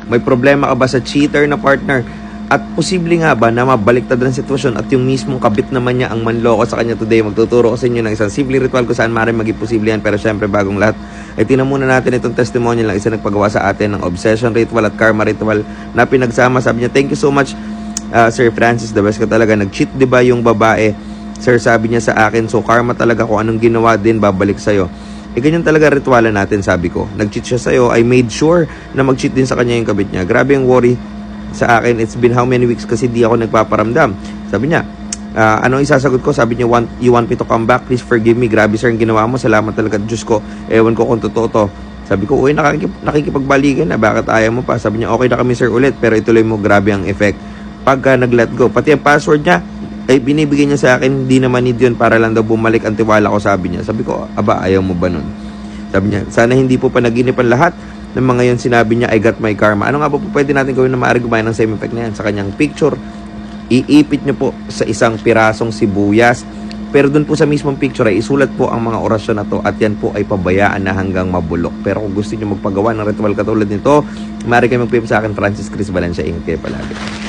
May problema ka ba sa cheater na partner? At posible nga ba na mabaliktad ang sitwasyon at yung mismong kabit naman niya ang manloko sa kanya today? Magtuturo ko sa inyo ng isang simple ritual kung saan maaaring maging posible yan. Pero syempre, bagong lahat, ay tinan muna natin itong testimony lang isa nagpagawa sa atin ng obsession ritual at karma ritual na pinagsama. Sabi niya, thank you so much, Sir Francis, the best ka talaga. Nag-cheat diba yung babae? Sir, sabi niya sa akin, so karma talaga kung anong ginawa din, babalik sa'yo. Ganyan talaga ritualan natin, sabi ko. Nag-cheat siya sa'yo, I made sure na mag-cheat din sa kanya yung kabit niya. Grabe yung worry sa akin. It's been how many weeks kasi di ako nagpaparamdam. Sabi niya, anong isasagot ko? Sabi niya, you want me to come back? Please forgive me. Grabe sir, ang ginawa mo. Salamat talaga, Diyos ko. Ewan ko kung totoo to. Sabi ko, uy, nakikipagbalikan na. Bakit ayaw mo pa? Sabi niya, okay na kami sir ulit. Pero ituloy mo, grabe ang effect. Pagka nag-let go, pati ang password niya, ay binibigay niya sa akin, hindi naman need yun para lang daw bumalik ang tiwala ko, sabi niya. Sabi ko, aba, ayaw mo ba nun? Sabi niya, sana hindi po pa nag-inipan lahat ng mga yun. Sinabi niya, I got my karma. Ano nga po pwede natin gawin na maaari gumawa ng same effect na yan? Sa kanyang picture, iipit niyo po sa isang pirasong sibuyas. Pero dun po sa mismong picture ay isulat po ang mga orasyon na to at yan po ay pabayaan na hanggang mabulok. Pero kung gusto niyo magpagawa ng ritual katulad nito, maaari kayo mag-PM sa akin, Francis Chris Valencia. Ingat kayo palagi.